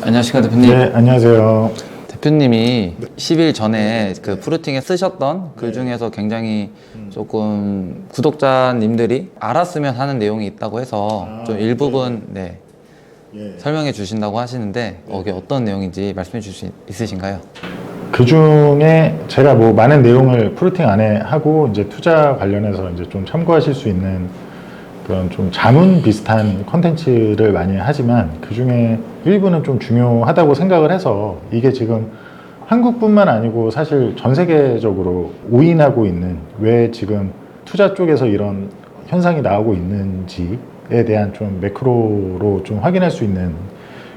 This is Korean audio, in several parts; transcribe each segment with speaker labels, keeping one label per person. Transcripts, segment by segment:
Speaker 1: 안녕하십니까 대표님.
Speaker 2: 네, 안녕하세요.
Speaker 1: 대표님이 10일 전에 그 프루팅에 쓰셨던 글 중에서 굉장히 조금 구독자님들이 알았으면 하는 내용이 있다고 해서 좀 일부분 설명해 주신다고 하시는데 이게 어떤 내용인지 말씀해 주실 수 있으신가요?
Speaker 2: 그 중에 제가 뭐 많은 내용을 프루팅 안에 하고 이제 투자 관련해서 이제 좀 참고하실 수 있는 그런 좀 자문 비슷한 컨텐츠를 많이 하지만 그 중에 일부는 좀 중요하다고 생각을 해서 이게 지금 한국뿐만 아니고 사실 전 세계적으로 오인하고 있는 왜 지금 투자 쪽에서 이런 현상이 나오고 있는지에 대한 좀 매크로로 좀 확인할 수 있는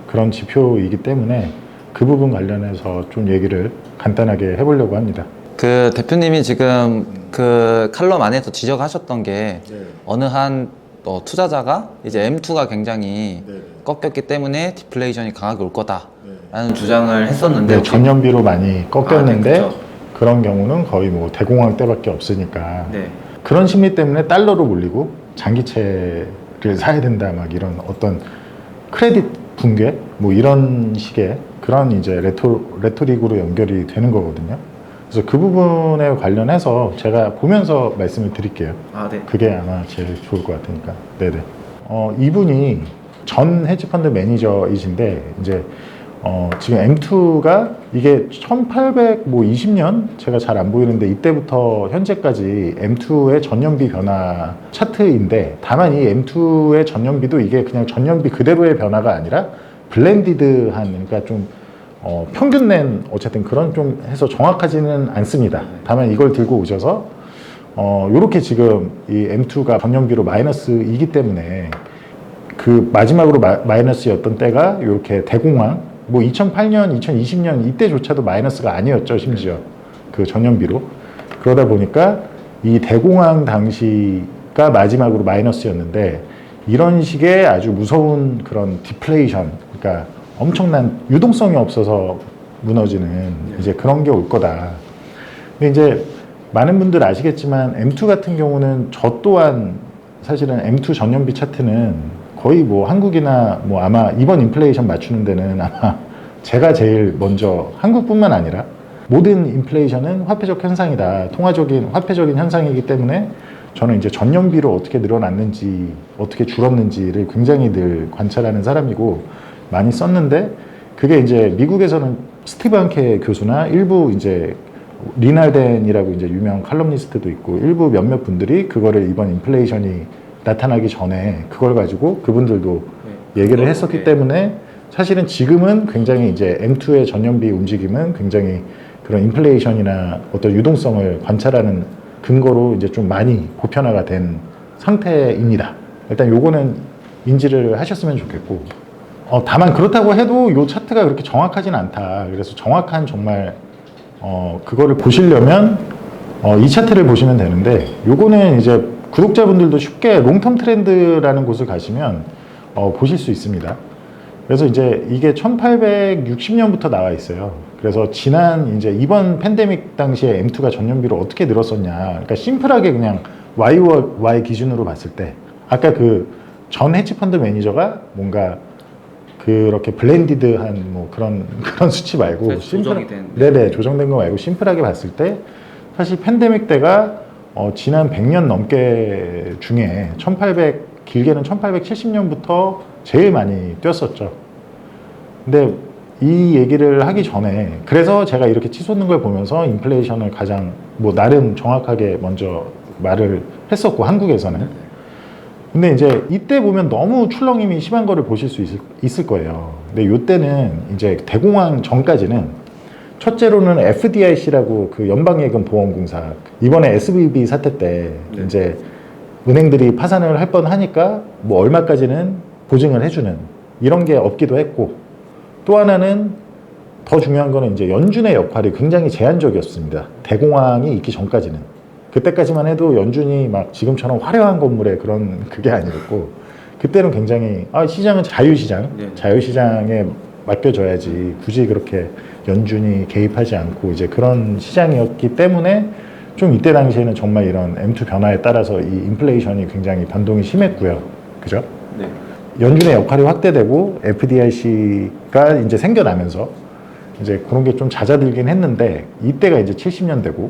Speaker 2: 그런 지표이기 때문에 그 부분 관련해서 좀 얘기를 간단하게 해보려고 합니다.
Speaker 1: 그 대표님이 지금 그 칼럼 안에서 지적하셨던 게 어느 한 투자자가 이제 M2가 굉장히 꺾였기 때문에 디플레이션이 강하게 올 거다라는 주장을 했었는데
Speaker 2: 전년비로 많이 꺾였는데
Speaker 1: 그렇죠.
Speaker 2: 그런 경우는 거의 뭐 대공황 때밖에 없으니까
Speaker 1: 네.
Speaker 2: 그런 심리 때문에 달러로 몰리고 장기채를 사야 된다 막 이런 어떤 크레딧 붕괴 뭐 이런 식의 그런 이제 레토릭으로 연결이 되는 거거든요. 그래서 그 부분에 관련해서 제가 보면서 말씀을 드릴게요.
Speaker 1: 네.
Speaker 2: 그게 아마 제일 좋을 것 같으니까. 네네. 이분이 전 헤지펀드 매니저이신데 이제 지금 M2가 이게 1820년 제가 잘 안 보이는데 이때부터 현재까지 M2의 전년비 변화 차트인데 다만 이 M2의 전년비도 이게 그냥 전년비 그대로의 변화가 아니라 블렌디드한 그러니까 좀 평균 낸 어쨌든 그런 좀 해서 정확하지는 않습니다. 다만 이걸 들고 오셔서 요렇게 지금 이 M2가 전년비로 마이너스이기 때문에 그 마지막으로 마이너스였던 때가 이렇게 대공황 뭐 2008년, 2020년 이때조차도 마이너스가 아니었죠. 심지어 그 전년비로 그러다 보니까 이 대공황 당시가 마지막으로 마이너스였는데 이런 식의 아주 무서운 그런 디플레이션 그러니까 엄청난 유동성이 없어서 무너지는 이제 그런 게 올 거다. 근데 이제 많은 분들 아시겠지만 M2 같은 경우는 저 또한 사실은 M2 전년비 차트는 거의 뭐 한국이나 뭐 아마 이번 인플레이션 맞추는 데는 아마 제가 제일 먼저 한국뿐만 아니라 모든 인플레이션은 화폐적 현상이다. 통화적인 화폐적인 현상이기 때문에 저는 이제 전년비로 어떻게 늘어났는지 어떻게 줄었는지를 굉장히 늘 관찰하는 사람이고 많이 썼는데 그게 이제 미국에서는 스티브 한케 교수나 일부 이제 리날덴이라고 이제 유명 칼럼니스트도 있고 일부 몇몇 분들이 그거를 이번 인플레이션이 나타나기 전에 그걸 가지고 그분들도 얘기를 했었기 때문에 사실은 지금은 굉장히 이제 M2의 전년비 움직임은 굉장히 그런 인플레이션이나 어떤 유동성을 관찰하는 근거로 이제 좀 많이 보편화가 된 상태입니다. 일단 요거는 인지를 하셨으면 좋겠고 다만 그렇다고 해도 요 차트가 그렇게 정확하진 않다. 그래서 정확한 정말 그거를 보시려면 이 차트를 보시면 되는데 요거는 이제 구독자분들도 쉽게 롱텀 트렌드라는 곳을 가시면 보실 수 있습니다. 그래서 이제 이게 1860년부터 나와 있어요. 그래서 지난 이제 이번 팬데믹 당시에 M2가 전년비로 어떻게 늘었었냐. 그러니까 심플하게 그냥 Y와 Y 기준으로 봤을 때 아까 그 전 헤지펀드 매니저가 뭔가 그렇게 블렌디드한 뭐 그런 수치 말고
Speaker 1: 조정이 된
Speaker 2: 네네 조정된 거 말고 심플하게 봤을 때 사실 팬데믹 때가 지난 100년 넘게 중에 1800 길게는 1870년부터 제일 많이 뛰었었죠. 근데 이 얘기를 하기 전에 그래서 제가 이렇게 치솟는 걸 보면서 인플레이션을 가장 뭐 나름 정확하게 먼저 말을 했었고 한국에서는 근데 이제 이때 보면 너무 출렁임이 심한 거를 보실 수 있을 거예요. 근데 이때는 이제 대공황 전까지는 첫째로는 FDIC라고 그 연방예금보험공사 이번에 SVB 사태 때 이제 은행들이 파산을 할 뻔하니까 뭐 얼마까지는 보증을 해주는 이런 게 없기도 했고 또 하나는 더 중요한 거는 이제 연준의 역할이 굉장히 제한적이었습니다. 대공황이 있기 전까지는. 그때까지만 해도 연준이 막 지금처럼 화려한 건물에 그런 그게 아니었고 그때는 굉장히 시장은 자유시장에 맡겨줘야지 굳이 그렇게 연준이 개입하지 않고 이제 그런 시장이었기 때문에 좀 이때 당시에는 정말 이런 M2 변화에 따라서 이 인플레이션이 굉장히 변동이 심했고요. 그죠?
Speaker 1: 네.
Speaker 2: 연준의 역할이 확대되고 FDIC가 이제 생겨나면서 이제 그런 게 좀 잦아들긴 했는데 이때가 이제 70년대고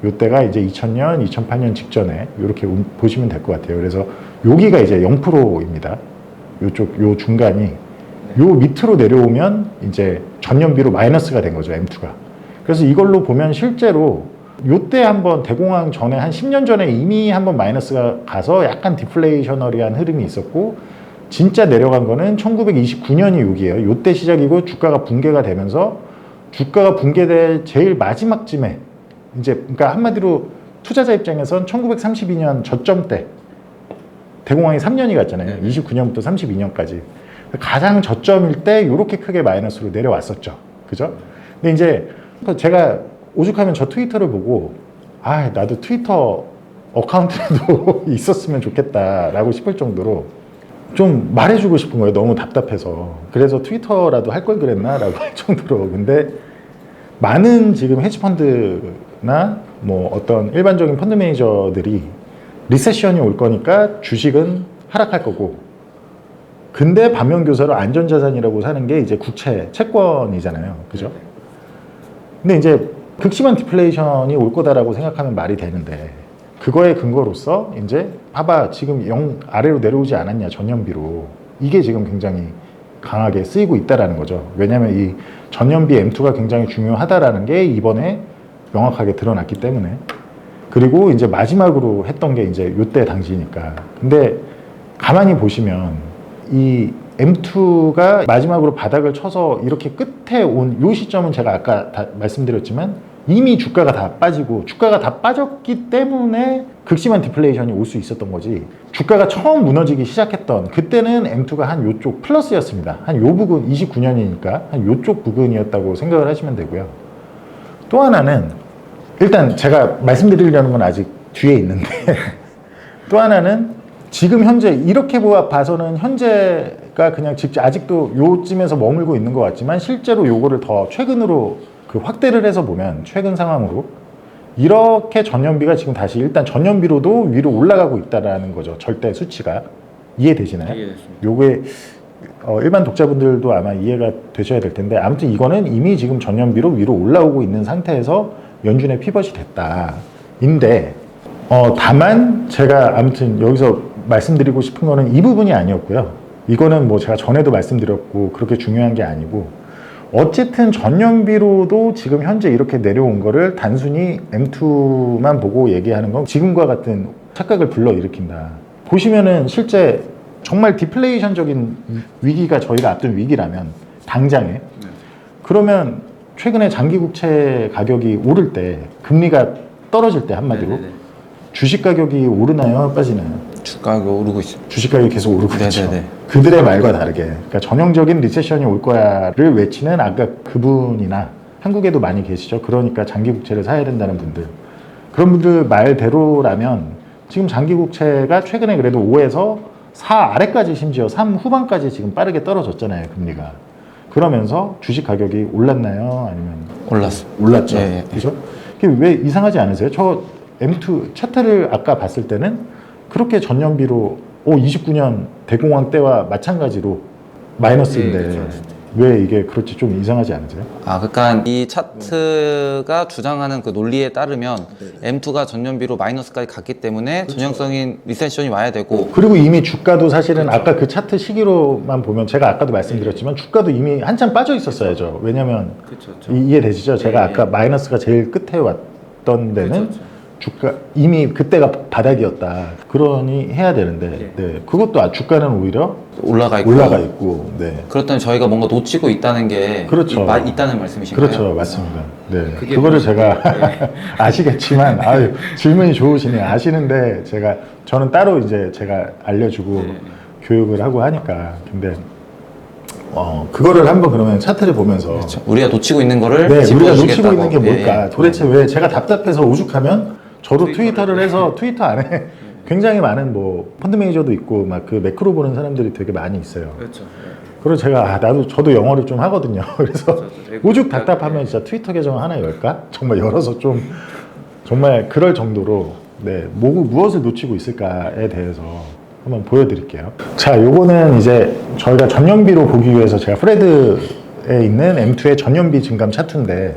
Speaker 2: 이때가 이제 2000년, 2008년 직전에 이렇게 보시면 될 것 같아요. 그래서 여기가 이제 0%입니다. 요쪽 요 중간이 요 밑으로 내려오면 이제 전년비로 마이너스가 된 거죠, M2가. 그래서 이걸로 보면 실제로 요때 한번 대공황 전에 한 10년 전에 이미 한번 마이너스가 가서 약간 디플레이셔너리한 흐름이 있었고 진짜 내려간 거는 1929년이 여기예요. 요때 시작이고 주가가 붕괴가 되면서 주가가 붕괴될 제일 마지막쯤에 이제 그러니까 한마디로 투자자 입장에선 1932년 저점 때 대공황이 3년이 갔잖아요. 29년부터 32년까지. 가장 저점일 때 이렇게 크게 마이너스로 내려왔었죠. 그죠? 근데 이제 제가 오죽하면 저 트위터를 보고 아, 나도 트위터 어카운트라도 있었으면 좋겠다라고 싶을 정도로 좀 말해주고 싶은 거예요. 너무 답답해서. 그래서 트위터라도 할 걸 그랬나라고 할 정도로. 근데 많은 지금 헤지펀드나 뭐 어떤 일반적인 펀드 매니저들이 리세션이 올 거니까 주식은 하락할 거고 근데 반면 교사로 안전자산이라고 사는 게 이제 국채, 채권이잖아요. 그죠? 근데 이제 극심한 디플레이션이 올 거다라고 생각하면 말이 되는데 그거의 근거로서 이제 봐봐 지금 0 아래로 내려오지 않았냐 전년비로 이게 지금 굉장히 강하게 쓰이고 있다라는 거죠. 왜냐하면 이 전년비 M2가 굉장히 중요하다라는 게 이번에 명확하게 드러났기 때문에 그리고 이제 마지막으로 했던 게 이제 요때 당시니까. 근데 가만히 보시면 이 M2가 마지막으로 바닥을 쳐서 이렇게 끝에 온 요 시점은 제가 아까 다 말씀드렸지만 이미 주가가 다 빠지고 주가가 다 빠졌기 때문에 극심한 디플레이션이 올 수 있었던 거지. 주가가 처음 무너지기 시작했던 그때는 M2가 한 요쪽 플러스였습니다. 한 요 부근 29년이니까 한 요쪽 부근이었다고 생각을 하시면 되고요. 또 하나는 일단 제가 말씀드리려는 건 아직 뒤에 있는데 또 하나는 지금 현재 이렇게 봐서는 현재가 그냥 직접 아직도 요쯤에서 머물고 있는 것 같지만 실제로 요거를 더 최근으로 그 확대를 해서 보면 최근 상황으로 이렇게 전년비가 지금 다시 일단 전년비로도 위로 올라가고 있다라는 거죠. 절대 수치가 이해되시나요?
Speaker 3: 이해됐습니다.
Speaker 2: 요게 일반 독자분들도 아마 이해가 되셔야 될 텐데 아무튼 이거는 이미 지금 전년비로 위로 올라오고 있는 상태에서 연준의 피벗이 됐다. 인데 다만 제가 아무튼 여기서 말씀드리고 싶은 거는 이 부분이 아니었고요. 이거는 뭐 제가 전에도 말씀드렸고 그렇게 중요한 게 아니고 어쨌든 전년비로도 지금 현재 이렇게 내려온 거를 단순히 M2만 보고 얘기하는 건 지금과 같은 착각을 불러일으킨다. 보시면은 실제 정말 디플레이션적인 위기가 저희가 앞둔 위기라면 당장에 그러면 최근에 장기 국채 가격이 오를 때 금리가 떨어질 때 한마디로
Speaker 3: 네네네.
Speaker 2: 주식 가격이 오르나요? 빠지나요?
Speaker 1: 주가가 오르고 있습니다.
Speaker 2: 주식 가격이 계속 오르고 있죠.
Speaker 1: 네네네.
Speaker 2: 그들의 말과 다르게 그러니까 전형적인 리세션이 올 거야를 외치는 아까 그분이나 한국에도 많이 계시죠. 그러니까 장기 국채를 사야 된다는 분들 그런 분들 말대로라면 지금 장기 국채가 최근에 그래도 5에서 4 아래까지 심지어 3 후반까지 지금 빠르게 떨어졌잖아요. 금리가. 그러면서 주식 가격이 올랐나요? 아니면
Speaker 1: 올랐습니다.
Speaker 2: 올랐죠.
Speaker 1: 예, 예.
Speaker 2: 그죠? 그게 왜 이상하지 않으세요? 저 M2 차트를 아까 봤을 때는 그렇게 전년비로 29년 대공황 때와 마찬가지로 마이너스인데
Speaker 3: 그렇죠.
Speaker 2: 왜 이게 그렇지 좀 이상하지 않으세요?
Speaker 1: 아, 그러니까 이 차트가 주장하는 그 논리에 따르면 M2가 전년비로 마이너스까지 갔기 때문에 전형적인 리세션이 와야 되고
Speaker 2: 그리고 이미 주가도 사실은 아까 그 차트 시기로만 보면 제가 아까도 말씀드렸지만 주가도 이미 한참 빠져 있었어야죠. 왜냐면
Speaker 3: 그렇죠.
Speaker 2: 이해되시죠? 제가
Speaker 3: 네.
Speaker 2: 아까 마이너스가 제일 끝에 왔던 데는
Speaker 3: 그렇죠.
Speaker 2: 주가 이미 그때가 바닥이었다. 그러니 해야 되는데 네. 그것도 주가는 오히려
Speaker 1: 올라가 있고
Speaker 2: 올라가 있고 네.
Speaker 1: 그렇다면 저희가 뭔가 놓치고 있다는 게
Speaker 2: 그렇죠.
Speaker 1: 있다는 말씀이신가요?
Speaker 2: 그렇죠. 맞습니다. 네.
Speaker 3: 그게
Speaker 2: 그거를
Speaker 3: 무슨-
Speaker 2: 제가 아시겠지만 아유, 질문이 좋으시네요. 아시는데 저는 따로 이제 제가 알려주고
Speaker 3: 네.
Speaker 2: 교육을 하고 하니까 근데 그거를 한번 그러면 차트를 보면서
Speaker 1: 그렇죠. 우리가 놓치고 있는 거를
Speaker 2: 네, 우리가
Speaker 1: 짚어주시겠다고.
Speaker 2: 놓치고 있는 게 뭘까?
Speaker 1: 예, 예.
Speaker 2: 도대체 왜 제가 답답해서 오죽하면 저도
Speaker 3: 트위터를
Speaker 2: 트위터를 해서 트위터 안에 굉장히 많은 뭐 펀드 매니저도 있고 막 그 매크로 보는 사람들이 되게 많이 있어요.
Speaker 3: 그렇죠.
Speaker 2: 그리고 제가 저도 영어를 좀 하거든요. 그래서
Speaker 3: 그렇죠.
Speaker 2: 오죽 답답하면 진짜 트위터 계정 하나 열까? 정말 열어서 좀 정말 그럴 정도로 네, 무엇을 놓치고 있을까에 대해서 한번 보여드릴게요. 자, 요거는 이제 저희가 전년비로 보기 위해서 제가 프레드에 있는 M2의 전년비 증감 차트인데,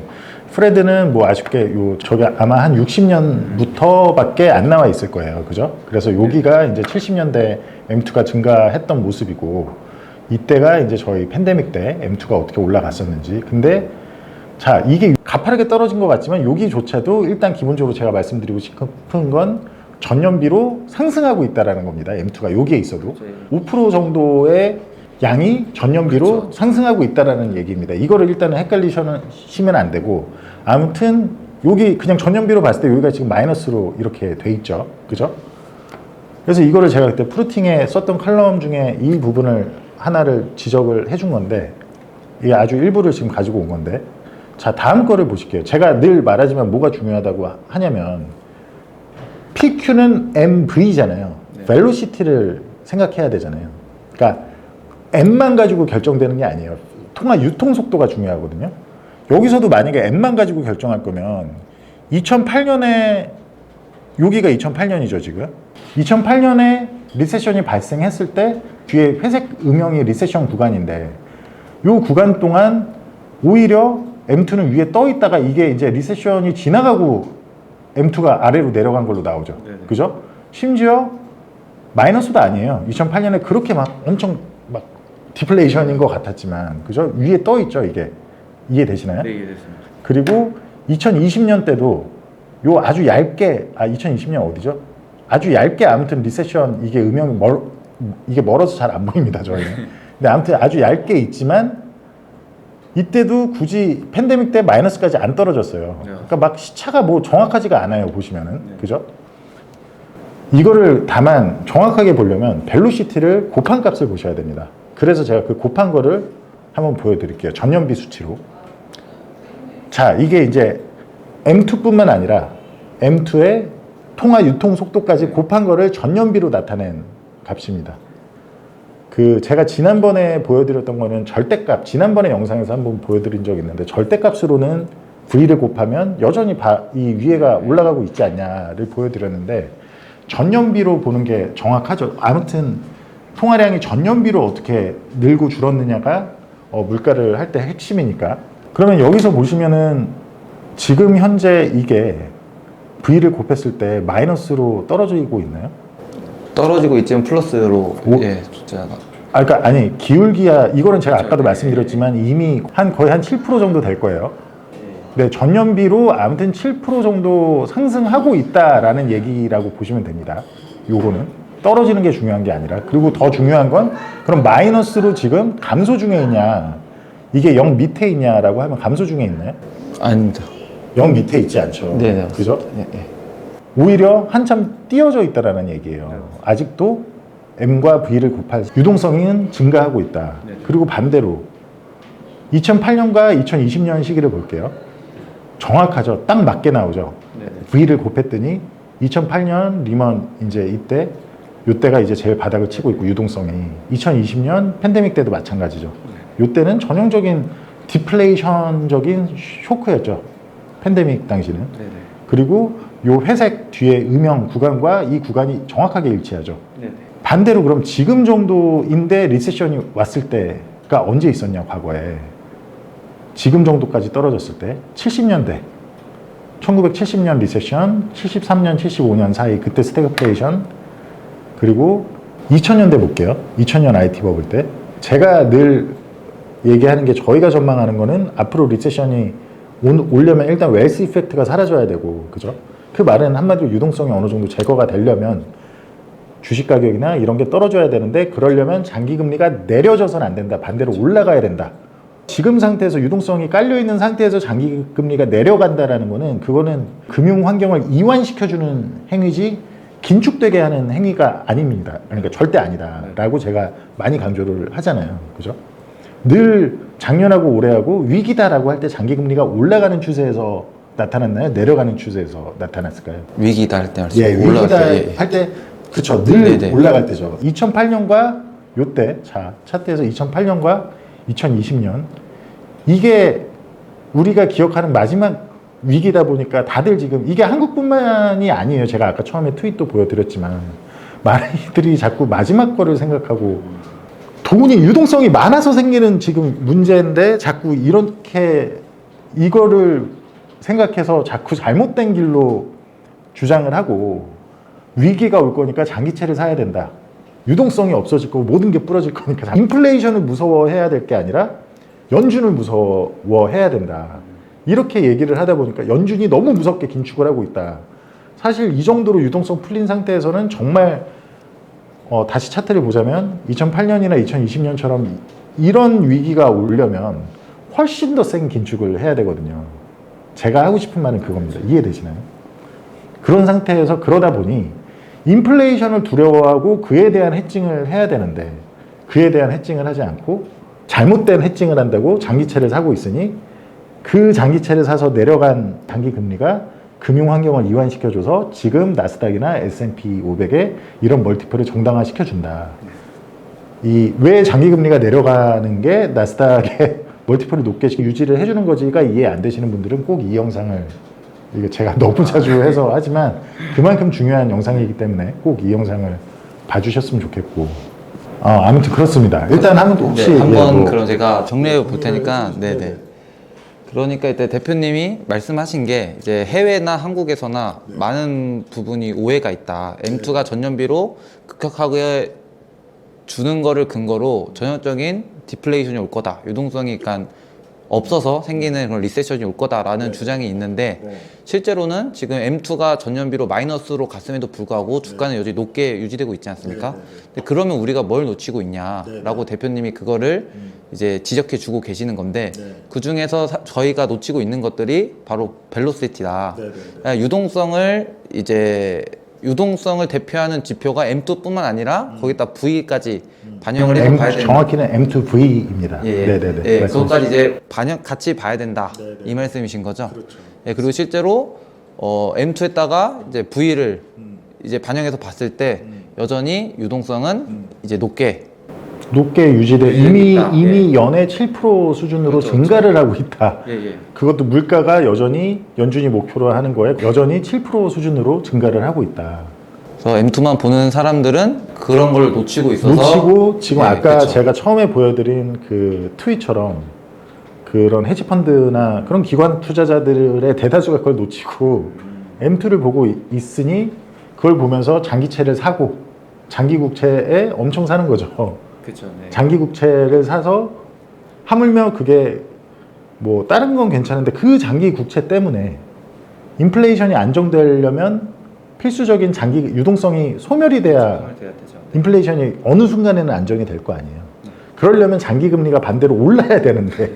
Speaker 2: 프레드는 뭐 아쉽게 저게 아마 한 60년부터밖에 안 나와 있을 거예요. 그죠? 그래서 여기가 이제 70년대 M2가 증가했던 모습이고, 이때가 이제 저희 팬데믹 때 M2가 어떻게 올라갔었는지. 근데 자, 이게 가파르게 떨어진 것 같지만 여기조차도 일단 기본적으로 제가 말씀드리고 싶은 건 전년비로 상승하고 있다는 겁니다. M2가 여기에 있어도 5% 정도의 양이 전년비로
Speaker 1: 그렇죠.
Speaker 2: 상승하고 있다는 얘기입니다. 이거를 일단은 헷갈리시면 안 되고, 아무튼 여기 그냥 전년비로 봤을 때 여기가 지금 마이너스로 이렇게 돼 있죠. 그죠? 그래서 이거를 제가 그때 프루팅에 썼던 칼럼 중에 이 부분을 하나를 지적을 해준 건데, 이게 아주 일부를 지금 가지고 온 건데, 자, 다음 거를 보실게요. 제가 늘 말하지만 뭐가 중요하다고 하냐면 PQ는 MV잖아요.
Speaker 1: 네.
Speaker 2: 벨로시티를 생각해야 되잖아요. 그러니까 M만 가지고 결정되는 게 아니에요. 통화 유통 속도가 중요하거든요. 여기서도 만약에 M만 가지고 결정할 거면 2008년에 여기가 2008년이죠, 지금. 2008년에 리세션이 발생했을 때 뒤에 회색 음영이 리세션 구간인데, 이 구간 동안 오히려 M2는 위에 떠 있다가 이게 이제 리세션이 지나가고 M2가 아래로 내려간 걸로 나오죠.
Speaker 1: 네네.
Speaker 2: 그죠? 심지어 마이너스도 아니에요. 2008년에 그렇게 막 엄청 막 디플레이션인 것 같았지만, 그죠? 위에 떠 있죠, 이게. 이해되시나요?
Speaker 1: 네, 이해됐습니다.
Speaker 2: 그리고 2020년 때도 요 아주 얇게, 2020년 어디죠? 아주 얇게 아무튼 리세션, 이게 음영이 이게 멀어서 잘 안 보입니다, 저희는. 근데 아무튼 아주 얇게 있지만, 이때도 굳이 팬데믹 때 마이너스까지 안 떨어졌어요. 그러니까 막 시차가 뭐 정확하지가 않아요, 보시면은. 그죠? 이거를 다만 정확하게 보려면 벨로시티를 곱한 값을 보셔야 됩니다. 그래서 제가 그 곱한 거를 한번 보여드릴게요. 전년비 수치로. 자, 이게 이제 M2뿐만 아니라 M2의 통화 유통 속도까지 곱한 거를 전년비로 나타낸 값입니다. 그 제가 지난번에 보여드렸던 거는 절대값, 지난번에 영상에서 한번 보여드린 적이 있는데, 절대값으로는 V를 곱하면 여전히 이 위에가 올라가고 있지 않냐를 보여드렸는데, 전년비로 보는 게 정확하죠. 아무튼 통화량이 전년비로 어떻게 늘고 줄었느냐가 물가를 할 때 핵심이니까. 그러면 여기서 보시면은 지금 현재 이게 V를 곱했을 때 마이너스로 떨어지고 있나요?
Speaker 1: 떨어지고 있지만 플러스로 예, 숫자가.
Speaker 2: 그러니까 아니, 기울기야, 이거는 제가 아까도 말씀드렸지만 이미 거의 한 7% 정도 될 거예요. 네, 전년비로 아무튼 7% 정도 상승하고 있다라는 얘기라고 보시면 됩니다. 요거는 떨어지는 게 중요한 게 아니라. 그리고 더 중요한 건, 그럼 마이너스로 지금 감소 중에 있냐, 이게 0 밑에 있냐라고 하면 감소 중에 있나요?
Speaker 1: 아닙니다.
Speaker 2: 0 밑에 있지 않죠.
Speaker 1: 네네.
Speaker 2: 그죠?
Speaker 1: 예, 예.
Speaker 2: 오히려 한참 띄어져 있다라는 얘기예요. 아직도 M과 V를 곱할 유동성은 증가하고 있다.
Speaker 1: 네.
Speaker 2: 그리고 반대로 2008년과 2020년 시기를 볼게요. 정확하죠. 딱 맞게 나오죠.
Speaker 1: 네네.
Speaker 2: V를 곱했더니 2008년 리먼 이제 이때가 이제 제일 바닥을 치고 있고, 유동성이 2020년 팬데믹 때도 마찬가지죠. 이때는 전형적인 디플레이션적인 쇼크였죠. 팬데믹 당시는.
Speaker 1: 네네.
Speaker 2: 그리고 요 회색 뒤에 음영 구간과 이 구간이 정확하게 일치하죠.
Speaker 1: 네네.
Speaker 2: 반대로 그럼 지금 정도인데 리세션이 왔을 때가 언제 있었냐, 과거에. 지금 정도까지 떨어졌을 때 70년대 1970년 리세션, 73년 75년 사이 그때 스태그플레이션, 그리고 2000년대 볼게요. 2000년 IT 버블 때. 제가 늘 얘기하는 게, 저희가 전망하는 거는 앞으로 리세션이 오려면 일단 웰스 이펙트가 사라져야 되고, 그죠? 그 말은 한마디로 유동성이 어느 정도 제거가 되려면 주식 가격이나 이런 게 떨어져야 되는데, 그러려면 장기금리가 내려져서는 안 된다. 반대로 올라가야 된다. 지금 상태에서 유동성이 깔려있는 상태에서 장기금리가 내려간다라는 거는, 그거는 금융 환경을 이완시켜주는 행위지 긴축되게 하는 행위가 아닙니다. 그러니까 절대 아니다라고 제가 많이 강조를 하잖아요. 그죠? 늘 작년하고 올해하고 위기다라고 할 때 장기금리가 올라가는 추세에서 나타났나요? 내려가는 추세에서 나타났을까요?
Speaker 1: 위기다 할 때
Speaker 2: 예, 위기다
Speaker 1: 올라갔어요. 예.
Speaker 2: 할 때, 그쵸, 늘
Speaker 1: 네네.
Speaker 2: 올라갈 때죠. 2008년과 요때, 자, 차트에서 2008년과 2020년, 이게 우리가 기억하는 마지막 위기다 보니까 다들 지금, 이게 한국뿐만이 아니에요. 제가 아까 처음에 트윗도 보여드렸지만 많이들이 자꾸 마지막 거를 생각하고 돈이 유동성이 많아서 생기는 지금 문제인데 자꾸 이렇게 이거를 생각해서 자꾸 잘못된 길로 주장을 하고 위기가 올 거니까 장기채를 사야 된다. 유동성이 없어질 거고 모든 게 부러질 거니까 인플레이션을 무서워해야 될 게 아니라 연준을 무서워해야 된다. 이렇게 얘기를 하다 보니까 연준이 너무 무섭게 긴축을 하고 있다. 사실 이 정도로 유동성 풀린 상태에서는 정말 다시 차트를 보자면 2008년이나 2020년처럼 이런 위기가 오려면 훨씬 더 센 긴축을 해야 되거든요. 제가 하고 싶은 말은 그겁니다. 이해되시나요? 그런 상태에서 그러다 보니 인플레이션을 두려워하고 그에 대한 해칭을 해야 되는데 그에 대한 해칭을 하지 않고 잘못된 해칭을 한다고 장기채를 사고 있으니 그 장기채를 사서 내려간 단기 금리가 금융 환경을 이완시켜줘서 지금 나스닥이나 S&P 500에 이런 멀티플을 정당화시켜준다. 왜 장기 금리가 내려가는 게 나스닥의 멀티플을 높게 유지를 해주는 거지가 이해 안 되시는 분들은 꼭 이 영상을 이게 제가 너무 자주 해서 하지만 그만큼 중요한 영상이기 때문에 꼭 이 영상을 봐주셨으면 좋겠고 아무튼 그렇습니다. 일단 혹시
Speaker 1: 네, 한번 그럼 제가 정리해 볼 테니까 네네. 그러니까 이때 대표님이 말씀하신 게 이제 해외나 한국에서나 많은 부분이 오해가 있다. M2가 전년비로 급격하게 주는 거를 근거로 전형적인 디플레이션이 올 거다. 유동성이 그러니까 없어서 생기는 그런 리세션이 올 거다라는 주장이 있는데 실제로는 지금 M2가 전년비로 마이너스로 갔음에도 불구하고 주가는 여전히 높게 유지되고 있지 않습니까? 근데 그러면 우리가 뭘 놓치고 있냐라고 대표님이 그거를 이제 지적해 주고 계시는 건데 그 중에서 저희가 놓치고 있는 것들이 바로 벨로시티다. 유동성을 대표하는 지표가 M2뿐만 아니라 거기다 V까지 반영을 해서 봐야 된다.
Speaker 2: 정확히는 M2V입니다.
Speaker 1: 네네네. 예, 그것까지 이제 같이 봐야 된다. 이 말씀이신 거죠? 그렇죠. 예, 그리고 실제로 M2에다가 이제 V를 이제 반영해서 봤을 때 여전히 유동성은 이제 높게
Speaker 2: 유지돼 이미 연에 7% 수준으로 그렇죠, 증가를 하고 있다. 그것도 물가가 여전히 연준이 목표로 하는 거에 여전히 7% 수준으로 증가를 하고 있다.
Speaker 1: 그래서 M2만 보는 사람들은 그런 걸 놓치고 있어서
Speaker 2: 지금 아까 그쵸. 제가 처음에 보여드린 그 트윗처럼 그런 헤지펀드나 그런 기관 투자자들의 대다수가 그걸 놓치고 M2를 보고 있으니 그걸 보면서 장기채를 사고 장기 국채에 엄청 사는 거죠.
Speaker 1: 그쵸, 네.
Speaker 2: 장기 국채를 사서 하물며 그게 뭐 다른 건 괜찮은데 그 장기 국채 때문에 인플레이션이 안정되려면 필수적인 장기 유동성이 소멸이 돼야 인플레이션이 어느 순간에는 안정이 될 거 아니에요. 그러려면 장기 금리가 반대로 올라야 되는데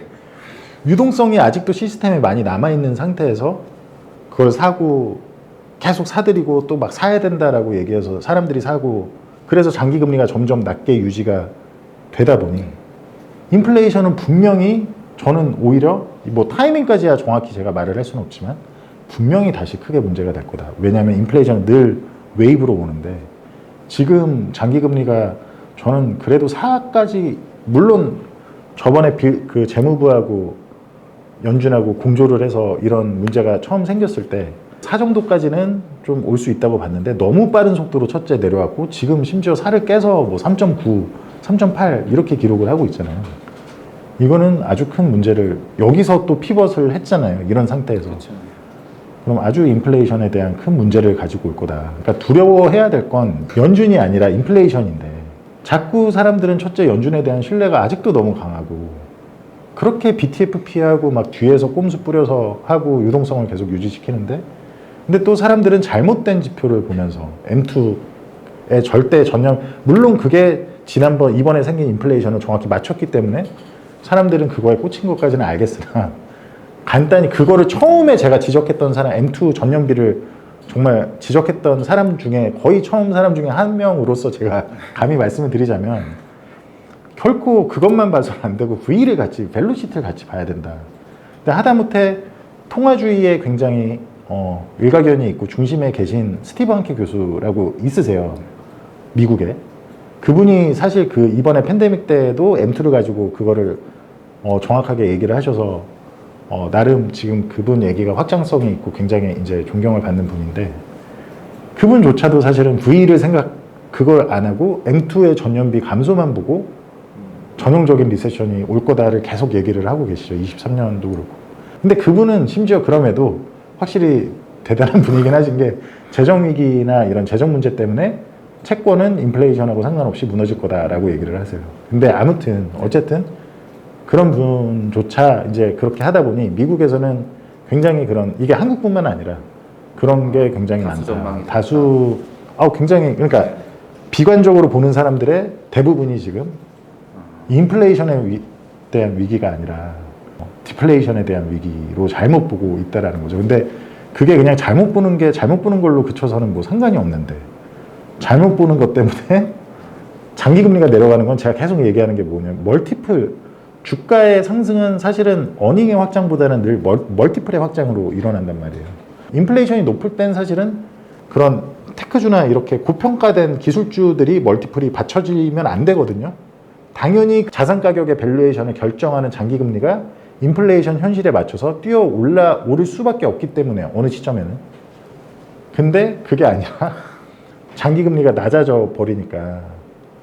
Speaker 2: 유동성이 아직도 시스템에 많이 남아있는 상태에서 그걸 사고 계속 사들이고 또 막 사야 된다라고 얘기해서 사람들이 사고 그래서 장기 금리가 점점 낮게 유지가 되다 보니 인플레이션은 분명히 저는 오히려 뭐 타이밍까지야 정확히 제가 말을 할 수는 없지만 분명히 다시 크게 문제가 될 거다. 왜냐하면 인플레이션은 늘 웨이브로 오는데 지금 장기 금리가 저는 그래도 4까지 물론 저번에 그 재무부하고 연준하고 공조를 해서 이런 문제가 처음 생겼을 때 4 정도까지는 좀 올 수 있다고 봤는데 너무 빠른 속도로 첫째 내려왔고 지금 심지어 4를 깨서 뭐 3.9, 3.8 이렇게 기록을 하고 있잖아요. 이거는 아주 큰 문제를 여기서 또 피벗을 했잖아요. 이런 상태에서. 그렇죠. 그럼 아주 인플레이션에 대한 큰 문제를 가지고 올 거다. 그러니까 두려워해야 될 건 연준이 아니라 인플레이션인데 자꾸 사람들은 첫째 연준에 대한 신뢰가 아직도 너무 강하고 그렇게 BTFP하고 막 뒤에서 꼼수 뿌려서 하고 유동성을 계속 유지시키는데 근데 또 사람들은 잘못된 지표를 보면서 M2의 절대 전년 물론 그게 이번에 생긴 인플레이션을 정확히 맞췄기 때문에 사람들은 그거에 꽂힌 것까지는 알겠으나 간단히 그거를 처음에 제가 지적했던 사람 M2 전년비를 정말 지적했던 사람 중에 거의 처음 사람 중에 한 명으로서 제가 감히 말씀을 드리자면 결코 그것만 봐서는 안 되고 V를 같이 벨로시티를 같이 봐야 된다. 근데 하다못해 통화주의에 굉장히 일가견이 있고 중심에 계신 스티브 한케 교수라고 있으세요. 미국에. 그분이 사실 그 이번에 팬데믹 때도 M2를 가지고 그거를 정확하게 얘기를 하셔서 나름 지금 그분 얘기가 확장성이 있고 굉장히 이제 존경을 받는 분인데 그분조차도 사실은 V를 그걸 안 하고 M2의 전년비 감소만 보고 전형적인 리세션이 올 거다를 계속 얘기를 하고 계시죠. 23년도 그렇고. 근데 그분은 심지어 그럼에도 확실히 대단한 분이긴 하신 게 재정 위기나 이런 재정 문제 때문에 채권은 인플레이션하고 상관없이 무너질 거다라고 얘기를 하세요. 근데 아무튼 어쨌든 그런 분조차 이제 그렇게 하다 보니 미국에서는 굉장히 그런 이게 한국뿐만 아니라 그런 게 굉장히 많다. 다수 굉장히 그러니까 비관적으로 보는 사람들의 대부분이 지금 인플레이션에 대한 위기가 아니라 디플레이션에 대한 위기로 잘못 보고 있다라는 거죠. 근데 그게 그냥 잘못 보는 걸로 그쳐서는 뭐 상관이 없는데 잘못 보는 것 때문에 장기금리가 내려가는 건 제가 계속 얘기하는 게 뭐냐면 멀티플 주가의 상승은 사실은 어닝의 확장보다는 늘 멀티플의 확장으로 일어난단 말이에요. 인플레이션이 높을 땐 사실은 그런 테크주나 이렇게 고평가된 기술주들이 멀티플이 받쳐지면 안 되거든요. 당연히 자산 가격의 밸류에이션을 결정하는 장기금리가 인플레이션 현실에 맞춰서 오를 수밖에 없기 때문에 어느 시점에는. 근데 그게 아니라 장기금리가 낮아져 버리니까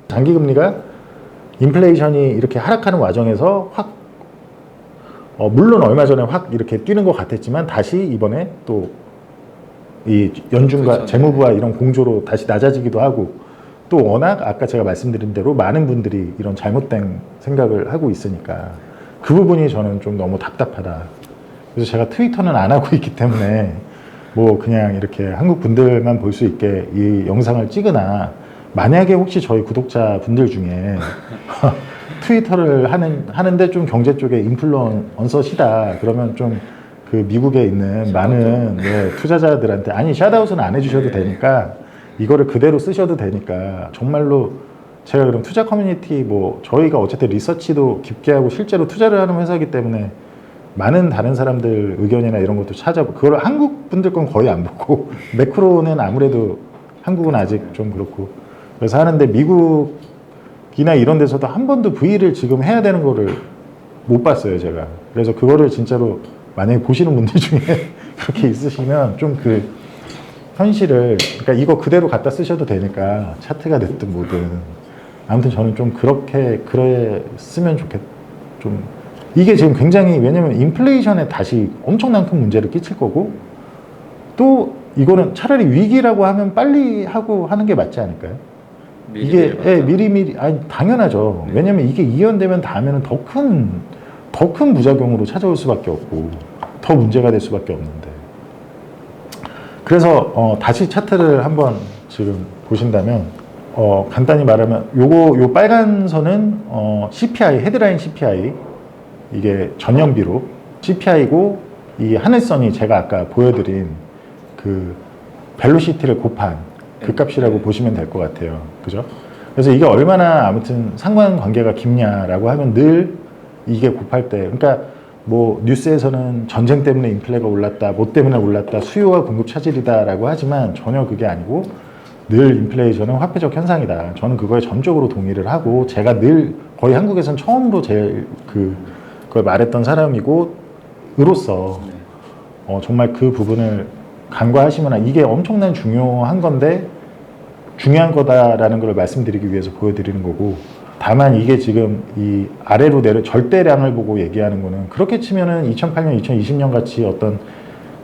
Speaker 2: 장기금리가 인플레이션이 이렇게 하락하는 과정에서 물론 얼마 전에 확 이렇게 뛰는 것 같았지만 다시 이번에 또 이 연준과
Speaker 1: 그렇죠.
Speaker 2: 재무부와 이런 공조로 다시 낮아지기도 하고 또 워낙 아까 제가 말씀드린 대로 많은 분들이 이런 잘못된 생각을 하고 있으니까 그 부분이 저는 좀 너무 답답하다. 그래서 제가 트위터는 안 하고 있기 때문에 뭐 그냥 이렇게 한국 분들만 볼 수 있게 이 영상을 찍으나 만약에 혹시 저희 구독자 분들 중에 트위터를 하는데 좀 경제 쪽에 인플루언서시다 그러면 좀 그 미국에 있는 많은 투자자들한테 아니 샷아웃은 안 해주셔도 되니까 이거를 그대로 쓰셔도 되니까 정말로 제가 그럼 투자 커뮤니티 뭐 저희가 어쨌든 리서치도 깊게 하고 실제로 투자를 하는 회사이기 때문에 많은 다른 사람들 의견이나 이런 것도 찾아보고 그걸 한국 분들 건 거의 안 보고 매크로는 아무래도 한국은 아직 좀 그렇고 그래서 하는데 미국이나 이런 데서도 한 번도 V를 지금 해야 되는 거를 못 봤어요 제가. 그래서 그거를 진짜로 만약에 보시는 분들 중에 그렇게 있으시면 좀 그 현실을 그러니까 이거 그대로 갖다 쓰셔도 되니까 차트가 됐든 뭐든 아무튼 저는 좀 그래 쓰면 좀 이게 지금 굉장히 왜냐면 인플레이션에 다시 엄청난 큰 문제를 끼칠 거고 또 이거는 차라리 위기라고 하면 빨리 하고 하는 게 맞지 않을까요? 이게 미리미리 아니 당연하죠. 왜냐면 이게 이연되면 다음에는 더 큰 부작용으로 찾아올 수밖에 없고 더 문제가 될 수밖에 없는데 그래서 다시 차트를 한번 지금 보신다면 간단히 말하면 요 빨간 선은 CPI 헤드라인 CPI 이게 전년비로 CPI고 이 하늘선이 제가 아까 보여드린 그 벨로시티를 곱한 그 값이라고 보시면 될 것 같아요. 그죠? 그래서 이게 얼마나 아무튼 상관관계가 깊냐라고 하면 늘 이게 곱할 때 그러니까 뭐 뉴스에서는 전쟁 때문에 인플레가 올랐다, 뭐 때문에 올랐다, 수요와 공급 차질이다라고 하지만 전혀 그게 아니고 늘 인플레이션은 화폐적 현상이다. 저는 그거에 전적으로 동의를 하고 제가 늘 거의 한국에선 처음으로 제일 그걸 말했던 사람이고 으로서 정말 그 부분을 간과하시면 이게 엄청난 중요한 건데 중요한 거다라는 걸 말씀드리기 위해서 보여드리는 거고 다만 이게 지금 이 아래로 절대량을 보고 얘기하는 거는 그렇게 치면은 2008년, 2020년 같이 어떤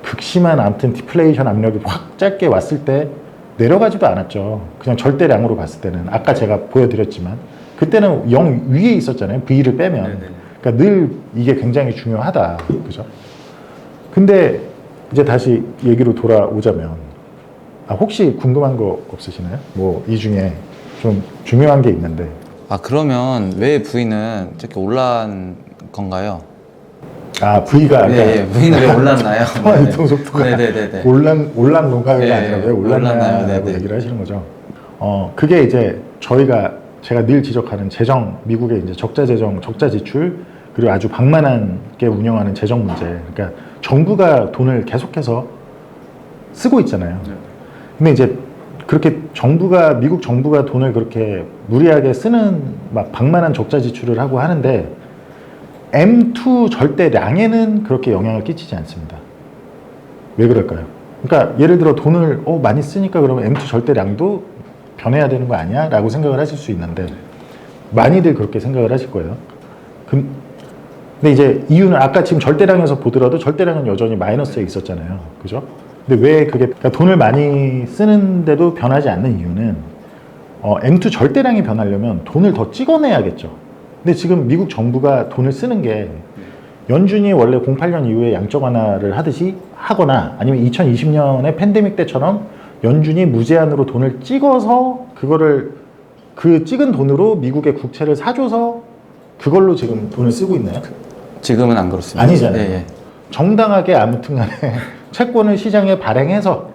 Speaker 2: 극심한 아무튼 디플레이션 압력이 확 짧게 왔을 때 내려가지도 않았죠. 그냥 절대량으로 봤을 때는 아까 제가 보여드렸지만 그때는 0 위에 있었잖아요. V를 빼면. 네네. 그러니까 늘 이게 굉장히 중요하다. 그죠? 근데 이제 다시 얘기로 돌아오자면 혹시 궁금한 거 없으시나요? 뭐 이 중에 좀 중요한 게 있는데
Speaker 1: 그러면 왜 V는 이렇게 올라간 건가요?
Speaker 2: V가
Speaker 1: 네, V는 왜 올랐나요?
Speaker 2: 통화 유통 속도가 올란 건가요가 아니라 왜 올랐나요? 얘기를 하시는 거죠. 그게 이제 제가 늘 지적하는 미국의 이제 적자 재정, 적자 지출 그리고 아주 방만하게 운영하는 재정 문제. 그러니까 정부가 돈을 계속해서 쓰고 있잖아요. 근데 이제 그렇게 미국 정부가 돈을 그렇게 무리하게 쓰는 막 방만한 적자 지출을 하고 하는데 M2 절대량에는 그렇게 영향을 끼치지 않습니다. 왜 그럴까요? 그러니까 예를 들어 돈을 많이 쓰니까 그러면 M2 절대량도 변해야 되는 거 아니야? 라고 생각을 하실 수 있는데 많이들 그렇게 생각을 하실 거예요. 근데 이제 이유는 아까 지금 절대량에서 보더라도 절대량은 여전히 마이너스에 있었잖아요. 그죠? 근데 왜 그게 그러니까 돈을 많이 쓰는데도 변하지 않는 이유는 M2 절대량이 변하려면 돈을 더 찍어내야겠죠. 근데 지금 미국 정부가 돈을 쓰는 게 연준이 원래 08년 이후에 양적 완화를 하듯이 하거나 아니면 2020년에 팬데믹 때처럼 연준이 무제한으로 돈을 찍어서 그거를 그 찍은 돈으로 미국의 국채를 사줘서 그걸로 지금 돈을 쓰고 있나요?
Speaker 1: 지금은 안 그렇습니다.
Speaker 2: 아니잖아요.
Speaker 1: 예, 예.
Speaker 2: 정당하게 아무튼 간에 채권을 시장에 발행해서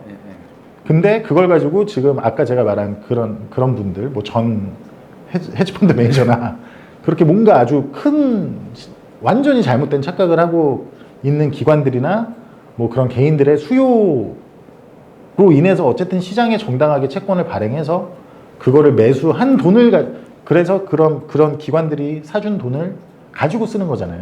Speaker 2: 근데 그걸 가지고 지금 아까 제가 말한 그런 분들 뭐 전 헤지펀드 매니저나 그렇게 뭔가 아주 큰 완전히 잘못된 착각을 하고 있는 기관들이나 뭐 그런 개인들의 수요로 인해서 어쨌든 시장에 정당하게 채권을 발행해서 그거를 매수한 돈을 그래서 그런 기관들이 사준 돈을 가지고 쓰는 거잖아요.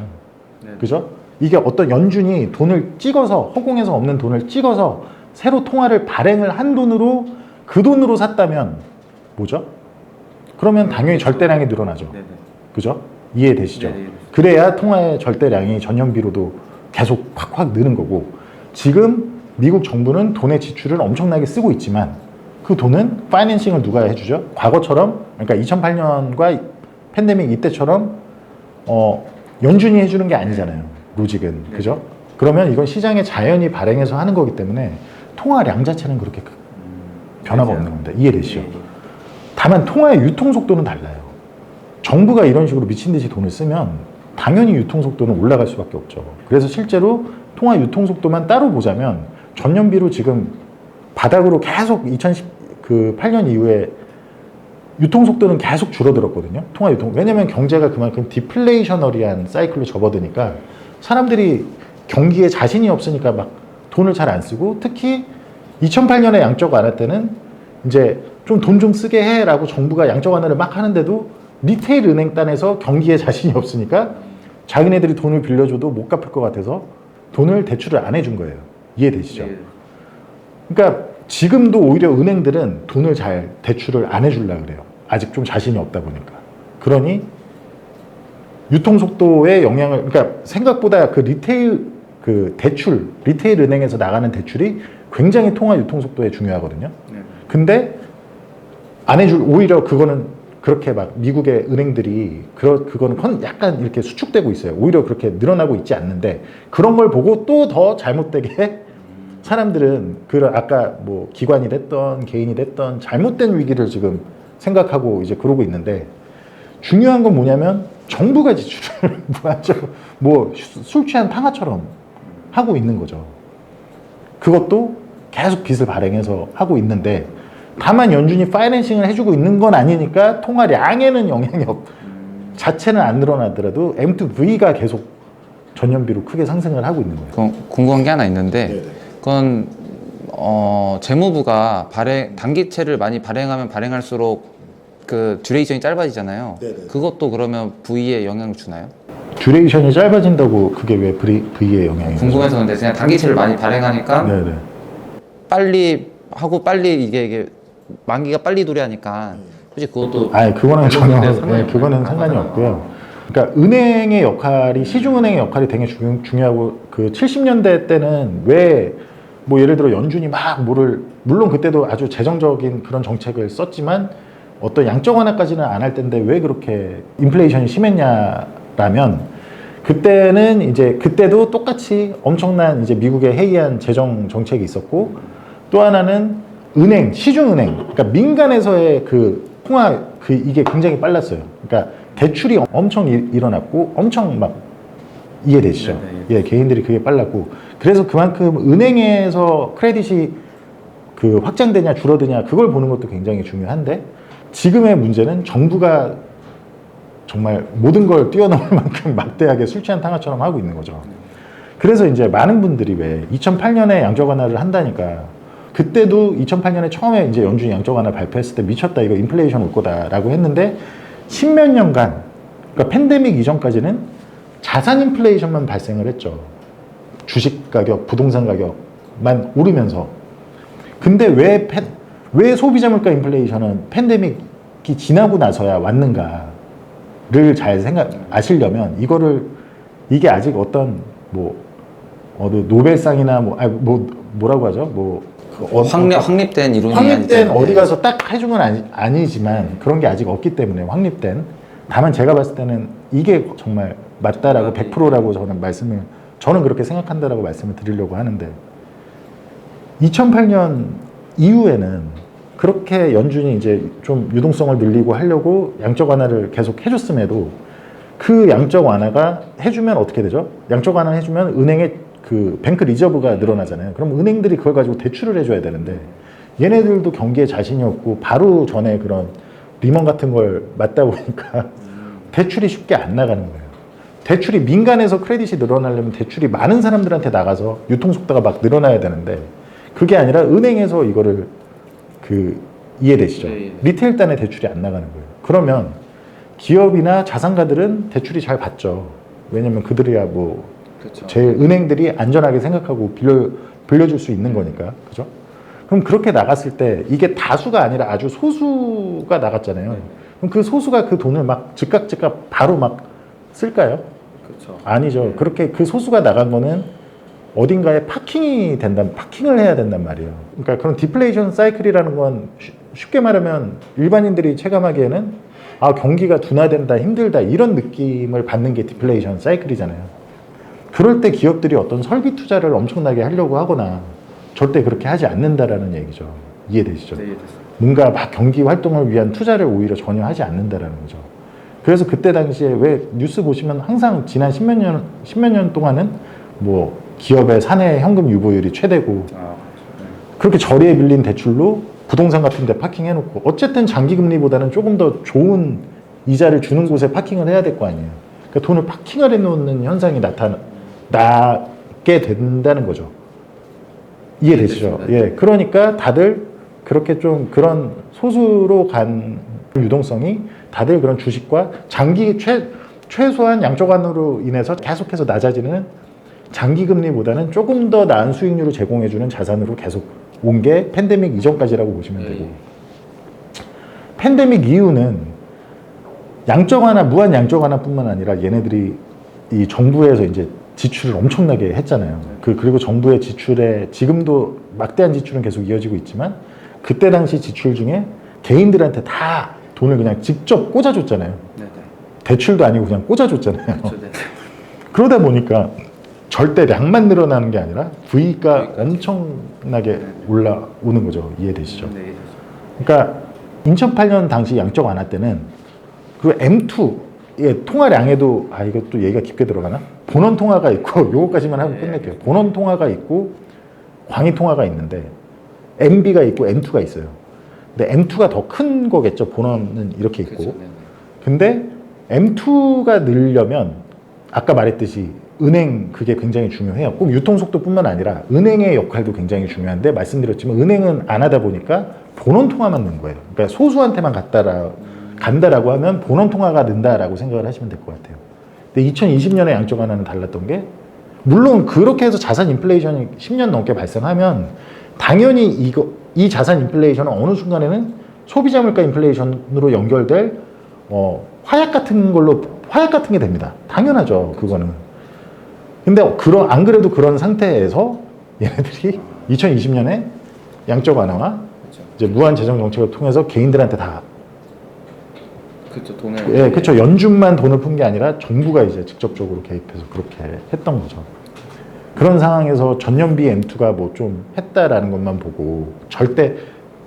Speaker 2: 그죠? 이게 어떤 연준이 돈을 찍어서 허공에서 없는 돈을 찍어서 새로 통화를 발행을 한 돈으로 그 돈으로 샀다면 뭐죠? 그러면 당연히 절대량이 늘어나죠. 그죠? 이해되시죠? 그래야 통화의 절대량이 전년비로도 계속 확확 느는 거고 지금 미국 정부는 돈의 지출을 엄청나게 쓰고 있지만 그 돈은 파이낸싱을 누가 해주죠? 과거처럼 그러니까 2008년과 팬데믹 이때처럼 연준이 해주는 게 아니잖아요. 로직은 그죠? 그러면 이건 시장에 자연히 발행해서 하는 거기 때문에 통화량 자체는 그렇게 변화가 없는 겁니다. 이해되시죠? 다만 통화의 유통 속도는 달라요. 정부가 이런 식으로 미친 듯이 돈을 쓰면 당연히 유통 속도는 올라갈 수밖에 없죠. 그래서 실제로 통화 유통 속도만 따로 보자면 전년비로 지금 바닥으로 계속 2018년 이후에 유통 속도는 계속 줄어들었거든요. 통화 유통. 왜냐면 경제가 그만큼 디플레이셔너리한 사이클로 접어드니까 사람들이 경기에 자신이 없으니까 막 돈을 잘 안 쓰고 특히 2008년에 양적 완화 때는 이제 좀 돈 좀 쓰게 해라고 정부가 양적 완화를 막 하는데도 리테일 은행단에서 경기에 자신이 없으니까 자기네들이 돈을 빌려줘도 못 갚을 것 같아서 돈을 대출을 안 해준 거예요. 이해되시죠? 그러니까 지금도 오히려 은행들은 돈을 잘 대출을 안 해주려고 그래요. 아직 좀 자신이 없다 보니까. 그러니 유통 속도에 영향을 그러니까 생각보다 그 리테일 은행에서 나가는 대출이 굉장히 통화 유통 속도에 중요하거든요. 근데 안 해줄 오히려 그거는 그렇게 막 미국의 은행들이 그거는 약간 이렇게 수축되고 있어요. 오히려 그렇게 늘어나고 있지 않는데 그런 걸 보고 또 더 잘못되게 사람들은 아까 뭐 기관이 됐던 개인이 됐던 잘못된 위기를 지금 생각하고 이제 그러고 있는데 중요한 건 뭐냐면 정부가 지출을 뭐 술 취한 탕아처럼 하고 있는 거죠. 그것도 계속 빚을 발행해서 하고 있는데 다만 연준이 파이낸싱을 해주고 있는 건 아니니까 통화량에는 영향이 자체는 안 늘어나더라도 M2V가 계속 전년비로 크게 상승을 하고 있는 거예요.
Speaker 1: 그럼 궁금한 게 하나 있는데 그건 재무부가 단기채를 많이 발행하면 발행할수록 그 듀레이션이 짧아지잖아요. 그것도 그러면 V에 영향을 주나요?
Speaker 2: 듀레이션이 짧아진다고 그게 왜 V에 영향이
Speaker 1: 궁금해서 근데 그냥 단기채를 많이 발행하니까 빨리 하고 빨리 이게 만기가 빨리 도래하니까 솔직히 그것도
Speaker 2: 그거는 그거는 상관이 없고요. 그러니까 은행의 역할이 시중은행의 역할이 되게 중요하고 그 70년대 때는 왜 뭐 예를 들어 연준이 막 물론 그때도 아주 재정적인 그런 정책을 썼지만 어떤 양적 완화까지는 안 할 텐데 왜 그렇게 인플레이션이 심했냐라면 그때도 똑같이 엄청난 이제 미국의 해이한 재정 정책이 있었고 또 하나는 시중은행, 그러니까 민간에서의 이게 굉장히 빨랐어요. 그러니까 대출이 엄청 일어났고 엄청 막 이해되시죠? 개인들이 그게 빨랐고 그래서 그만큼 은행에서 크레딧이 확장되냐 줄어드냐 그걸 보는 것도 굉장히 중요한데 지금의 문제는 정부가 정말 모든 걸 뛰어넘을 만큼 막대하게 술 취한 탕아처럼 하고 있는 거죠. 그래서 이제 많은 분들이 왜 2008년에 양적 완화를 한다니까 그때도 2008년에 처음에 이제 연준이 양적 완화 발표했을 때 미쳤다 이거 인플레이션 올 거다라고 했는데 십몇 년간 그러니까 팬데믹 이전까지는 자산 인플레이션만 발생을 했죠. 주식 가격, 부동산 가격만 오르면서 근데 왜 왜 소비자 물가 인플레이션은 팬데믹이 지나고 나서야 왔는가를 잘 아시려면 이게 아직 어떤 노벨상이나 뭐라고 하죠?
Speaker 1: 확립된 이론이
Speaker 2: 확립된
Speaker 1: 아니죠.
Speaker 2: 어디 가서 딱 해준 건 아니지만 그런 게 아직 없기 때문에 확립된. 다만 제가 봤을 때는 이게 정말 맞다라고 100%라고 저는 그렇게 생각한다라고 말씀을 드리려고 하는데 2008년 이후에는 그렇게 연준이 이제 좀 유동성을 늘리고 하려고 양적 완화를 계속 해줬음에도 그 양적 완화가 해주면 어떻게 되죠? 양적 완화 해주면 은행의 그 뱅크 리저브가 늘어나잖아요. 그럼 은행들이 그걸 가지고 대출을 해줘야 되는데 얘네들도 경기에 자신이 없고 바로 전에 그런 리먼 같은 걸 맞다 보니까 대출이 쉽게 안 나가는 거예요. 대출이 민간에서 크레딧이 늘어나려면 대출이 많은 사람들한테 나가서 유통 속도가 막 늘어나야 되는데 그게 아니라 은행에서 이거를 이해되시죠?
Speaker 3: 네.
Speaker 2: 리테일 단에 대출이 안 나가는 거예요. 그러면 기업이나 자산가들은 대출이 잘 받죠. 왜냐면 그들이야
Speaker 3: 그렇죠.
Speaker 2: 제일 은행들이 안전하게 생각하고 빌려줄 수 있는 거니까. 그죠? 그럼 그렇게 나갔을 때 이게 다수가 아니라 아주 소수가 나갔잖아요. 그럼 그 소수가 그 돈을 막 즉각 바로 막 쓸까요?
Speaker 3: 그렇죠.
Speaker 2: 아니죠. 그렇게 그 소수가 나간 거는 어딘가에 파킹을 해야 된단 말이에요. 그러니까 그런 디플레이션 사이클이라는 건 쉽게 말하면 일반인들이 체감하기에는 경기가 둔화된다, 힘들다 이런 느낌을 받는 게 디플레이션 사이클이잖아요. 그럴 때 기업들이 어떤 설비 투자를 엄청나게 하려고 하거나 절대 그렇게 하지 않는다라는 얘기죠. 이해되시죠?
Speaker 3: 네, 이해됐어요.
Speaker 2: 뭔가 막 경기 활동을 위한 투자를 오히려 전혀 하지 않는다라는 거죠. 그래서 그때 당시에 왜 뉴스 보시면 항상 지난 십몇 년 동안은 기업의 사내 현금 유보율이 최대고 그렇게 저리에 빌린 대출로 부동산 같은 데 파킹해놓고 어쨌든 장기금리보다는 조금 더 좋은 이자를 주는 곳에 파킹을 해야 될 거 아니에요. 그러니까 돈을 파킹을 해놓는 현상이 나게 된다는 거죠. 이해되시죠? 예. 그러니까 다들 그렇게 좀 그런 소수로 간 유동성이 다들 그런 주식과 장기 최소한 양적 완화로 인해서 계속해서 낮아지는 장기 금리보다는 조금 더 나은 수익률을 제공해주는 자산으로 계속 온 게 팬데믹 이전까지라고 보시면 되고 팬데믹 이후는 양적 완화, 무한 양적 완화뿐만 아니라 얘네들이 이 정부에서 이제 지출을 엄청나게 했잖아요. 그리고 정부의 지출에 지금도 막대한 지출은 계속 이어지고 있지만 그때 당시 지출 중에 개인들한테 다 돈을 그냥 직접 꽂아줬잖아요.
Speaker 3: 네네.
Speaker 2: 대출도 아니고 그냥 꽂아줬잖아요.
Speaker 3: 그렇죠. 네네.
Speaker 2: 그러다 보니까 절대 량만 늘어나는 게 아니라 V가 엄청나게 올라오는 거죠. 이해되시죠?
Speaker 3: 네, 이해됐어요.
Speaker 2: 그러니까 2008년 당시 양적 완화 때는 그 M2의 통화량에도 이것도 얘기가 깊게 들어가나? 본원 통화가 있고 요거까지만 하고 끝낼게요. 본원 통화가 있고 광의 통화가 있는데 MB가 있고 M2가 있어요. 근데 M2가 더 큰 거겠죠. 본원은 이렇게 있고.
Speaker 3: 그렇죠. 네네.
Speaker 2: 근데 M2가 늘려면 아까 말했듯이 은행 그게 굉장히 중요해요. 꼭 유통 속도뿐만 아니라 은행의 역할도 굉장히 중요한데 말씀드렸지만 은행은 안 하다 보니까 본원 통화만 는 거예요. 그러니까 소수한테만 간다라고 하면 본원 통화가 는다라고 생각을 하시면 될 것 같아요. 근데 2020년에 양적 완화는 달랐던 게 물론 그렇게 해서 자산 인플레이션이 10년 넘게 발생하면 당연히 이 자산 인플레이션은 어느 순간에는 소비자 물가 인플레이션으로 연결될 화약 같은 게 됩니다. 당연하죠. 그거는. 근데 안 그래도 그런 상태에서 얘네들이 2020년에 양적 완화와
Speaker 3: 그렇죠.
Speaker 2: 이제 무한 재정 정책을 통해서 개인들한테 다
Speaker 3: 그렇죠. 돈을.
Speaker 2: 예, 그렇죠. 연준만 돈을 푼 게 아니라 정부가 이제 직접적으로 개입해서 그렇게 했던 거죠. 그런 상황에서 전년비 M2가 좀 했다라는 것만 보고 절대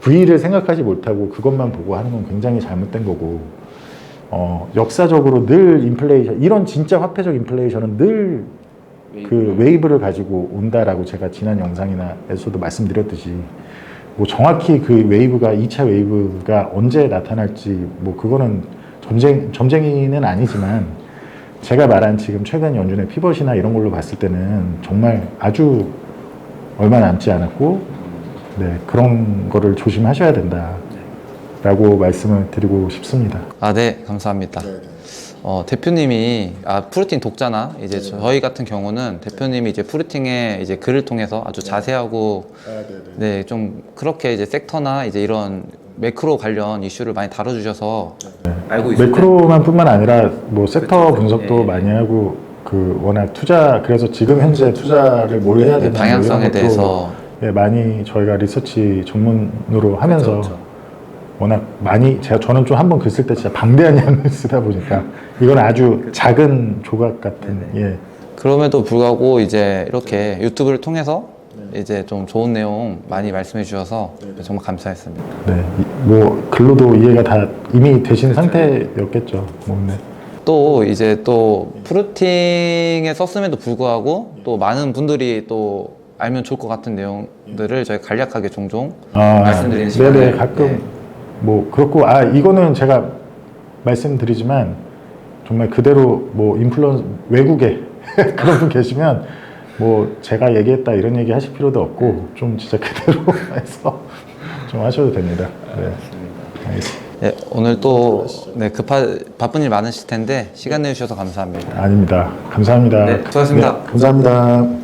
Speaker 2: V를 생각하지 못하고 그것만 보고 하는 건 굉장히 잘못된 거고 역사적으로 늘 인플레이션 이런 진짜 화폐적 인플레이션은 늘 그 웨이브를 가지고 온다라고 제가 지난 영상에서도 말씀드렸듯이 정확히 그 웨이브가 2차 웨이브가 언제 나타날지 그거는 점쟁이는 아니지만 제가 말한 지금 최근 연준의 피벗이나 이런 걸로 봤을 때는 정말 아주 얼마 남지 않았고 그런 거를 조심하셔야 된다라고 말씀을 드리고 싶습니다.
Speaker 1: 네, 감사합니다. 대표님이 프루팅 독자나 이제 저희 같은 경우는 대표님이 이제 프루팅의 이제 글을 통해서 아주 자세하고 네, 좀 그렇게 이제 섹터나 이제 이런 매크로 관련 이슈를 많이 다뤄주셔서 알고 있을
Speaker 2: 매크로만 뿐만 아니라 뭐 섹터
Speaker 1: 그쵸.
Speaker 2: 분석도
Speaker 1: 예.
Speaker 2: 많이 하고 그 워낙 투자 그래서 지금 현재 투자를 뭘 해야 되나
Speaker 1: 방향성에
Speaker 2: 이런 것도
Speaker 1: 대해서
Speaker 2: 예, 많이 저희가 리서치 전문으로 하면서
Speaker 3: 그쵸.
Speaker 2: 워낙 많이 저는 좀 한번 글 쓸 때 진짜 방대한 양을 쓰다 보니까 이건 아주 작은 조각 같은 예.
Speaker 1: 그럼에도 불구하고 이제 이렇게 유튜브를 통해서 이제 좀 좋은 내용 많이 말씀해 주셔서 정말 감사했습니다.
Speaker 2: 네, 뭐 글로도 이해가 다 이미 되신 상태였겠죠. 뭐, 네.
Speaker 1: 또 이제 또 프루팅에 썼음에도 불구하고 또 많은 분들이 또 알면 좋을 것 같은 내용들을 저희 간략하게 종종 말씀드리는 시간을
Speaker 2: 네네 가끔 뭐 그렇고 이거는 제가 말씀드리지만 정말 그대로 뭐 인플루언서 외국에 그런 분 계시면 뭐 제가 얘기했다 이런 얘기 하실 필요도 없고 좀 진짜 그대로 해서 좀 하셔도 됩니다. 네. 알겠습니다.
Speaker 1: 네, 오늘 또 네, 바쁜 일 많으실 텐데 시간 내주셔서 감사합니다.
Speaker 2: 아닙니다. 감사합니다.
Speaker 1: 네, 수고하셨습니다.
Speaker 2: 네, 감사합니다.